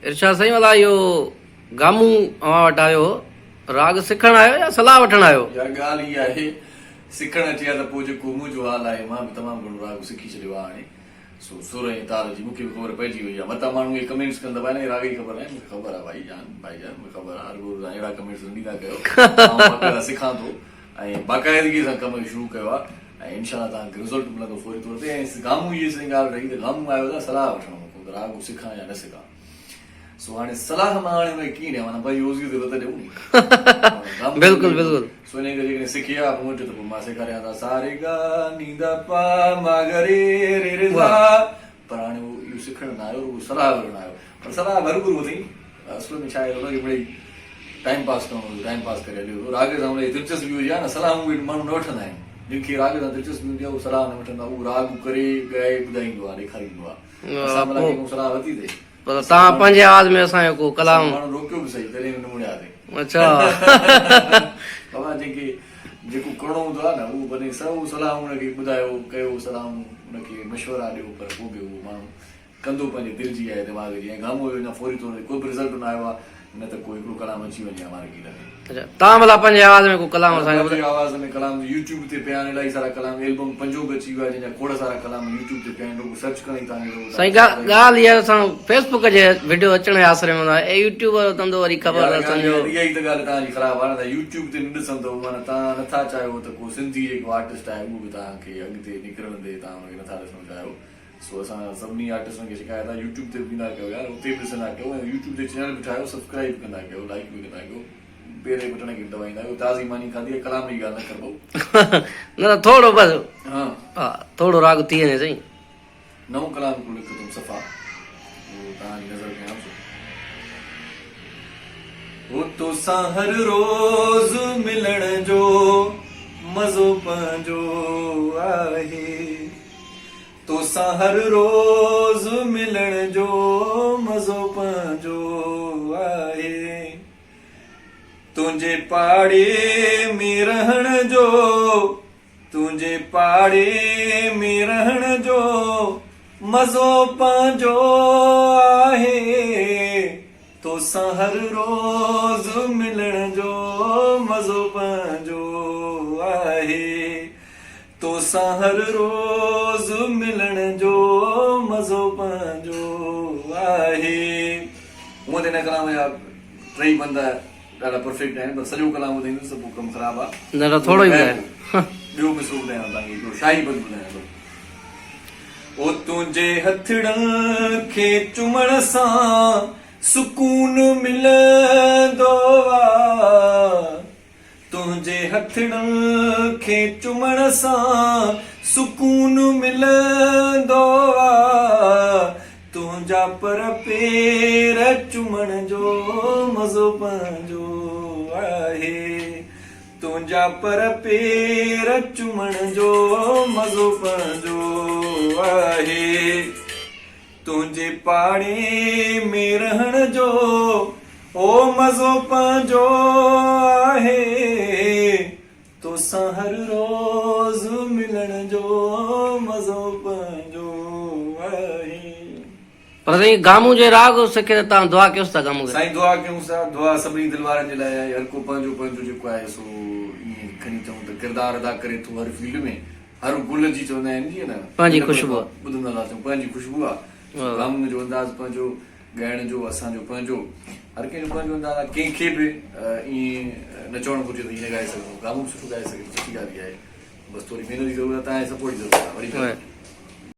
इरशाद साईं वाला इहो गामू अवां वटि आयो राग सिखण आयो या सलाह वठण आयो? यार ॻाल्हि इहा आहे सिखण अची आहे त पोइ जेको मुंहिंजो हाल आहे मां बि तमामु घणो राग सिखी छॾियो आहे हाणे सो सुर ऐं ताल जी मूंखे बि ख़बर पइजी वई आहे मथां माण्हू इहे कमेंट्स कंदा भाई न राग जी ख़बर आहे मूंखे ख़बर आहे भाई जान मूंखे ख़बर आहे हर रोज़ अहिड़ा कमेंट्स ॾींदा कयो सिखां थो ऐं बाक़ाइदगी सां कमु शुरू कयो आहे ऐं इनशाला तव्हांखे रिज़ल्ट मिलंदो फौरी तौर ते ऐं गामू जी ॻाल्हि रही त गामू आयो त सलाह वठणो मूंखे राग सिखां या न सिखां सो हाणे सलाह मां हाणे हुनखे कीअं ॾियां माना भाई रोज़ी ते ॾियूं नी बिल्कुलु बिल्कुलु सो इन करे जेकॾहिं सिखी आहे मूं वटि त पोइ मां सेखारियां था सारे गा नींदा पा मा ग रे रे रे सा पर हाणे इहो सिखण न आयो उहो सलाह वठण आयो पर सलाह भरपूर अथई असुल में छा आहे हुनखे मिड़ई टाइम पास करणो हुयो टाइम पास करे हलियो राग सां हुनजी दिलचस्पी हुजे हा न सलाह माण्हू न वठंदा आहिनि जिन खे राग सां दिलचस्पी हूंदी आहे उहो सलाह न वठंदा उहो राग करे ॻाए ॿुधाईंदो आहे ॾेखारींदो आहे असां महिल सलाह वरिती अथई पर तव्हां पंहिंजे आवाज़ में असांजो को कलाम माण्हू रोकियो बि सही तॾहिं बि नमूने आहे अच्छा बाबा जेको करिणो हूंदो आहे न उहो भले सभु सलाह हुनखे ॿुधायो कयो सलाह हुनखे मशवरा ॾियो पर पोइ बि उहो माण्हू कंदो पंहिंजे दिलि जी आहे दिमाग़ जी ऐं गामो जो फौरी तौर ते कोई बि रिज़ल्ट न आयो आहे न त कोई हिकिड़ो कलाम अची वञे आहे मार्केट में तव्हां भला पंहिंजे आवाज़ में को कलाम असांखे आवाज़ में कलाम यूट्यूब ते पिया आहिनि इलाही सारा कलाम एल्बम पंजो बि अची वियो आहे जंहिंजा खोड़ सारा कलाम यूट्यूब ते पिया आहिनि सर्च करण तव्हांखे साईं ॻाल्हि इहा असां फेसबुक जे वीडियो अचण जे आसरे में ऐं यूट्यूब धंधो वरी ख़बर सम्झो इहा ई त ॻाल्हि तव्हांजी ख़राबु आहे न यूट्यूब ते न ॾिसंदो माना तव्हां नथा चाहियो त को सिंधी जेको आर्टिस्ट आहे उहो बि तव्हांखे अॻिते निकिरंदे तव्हां हुनखे नथा ॾिसणु चाहियो सो असां सभिनी आर्टिस्टनि खे शिकायत आहे यूट्यूब ते बि ईंदा कयो यार उते बि ॾिसंदा कयो ऐं यूट्यूब ते चैनल बि ठाहियो सब्सक्राइब कंदा कयो लाइक बि कंदा कयो पहिरें बटन खे दबाईंदा आहियो ताज़ी मानी खाधी आहे कलाम जी ॻाल्हि न करबो न थोरो बसि हा थोरो राग थी वञे साईं नओं कलाम को लिखंदुमि सफ़ा तव्हांजी नज़र में आऊं वो तोसां हर रोज़ मिलण जो मज़ो पंहिंजो आहे तोसां हर रोज़ मिलण जो मज़ो पंहिंजो आहे तुंहिंजे पाड़े में रहण जो तुंहिंजे पाड़े में रहण जो मज़ो पंहिंजो आहे तोसां हर रोज़ मिलण जो मज़ो पंहिंजो आहे तोसां हर रोज़ मिलण जो मज़ो पंहिंजो आहे हूअं त हिन कलाम जा टई बंद ॾाढा परफेक्ट आहिनि पर सॼो कलाम ॿुधाईंदुसि त पोइ कमु ख़राबु आहे न थोरो ई ॿियो मिसरो ॿुधायां तव्हांखे हिकिड़ो शाही बंदि ॿुधायां थो ओ तुंहिंजे हथड़नि खे चुमण सां सुकून मिलंदो आहे तुंहिंजे हथड़नि खे चुमण सां सुकून मिलंदो आहे तुंहिंजा पर पेर चुमण जो मज़ो पंहिंजो आहे तुंहिंजा पर पेर चुमण जो मज़ो पंहिंजो आहे तुंहिंजे पाड़े में रहण जो ओ मज़ो पंहिंजो आहे तोसां हर रोज़ मिलण जो मज़ो पंहिंजो आहे पर साईं गामू जे राग सिखे त तव्हां दुआ कयोसि था गामू साईं दुआ कयूं था दुआ सभिनी दिलि वारनि जे लाइ आहे हर को पंहिंजो पंहिंजो जेको आहे सो ईअं खणी चऊं त किरदारु अदा करे थो हर फील्ड में हर गुल जी चवंदा आहिनि जीअं न पंहिंजी ख़ुशबू ॿुधंदा हुआसीं पंहिंजी ख़ुशबू आहे गामू जो अंदाज़ पंहिंजो ॻाइण जो असांजो पंहिंजो हर कंहिंजो पंहिंजो अंदाज़ आहे कंहिंखे बि ईअं नचणु घुरिजे त ईअं ॻाए सघूं गामू सुठो ॻाए सघे सुठी ॻाल्हि आहे बसि थोरी महिनत जी ज़रूरत आहे सपोर्ट जी ज़रूरत आहे वरी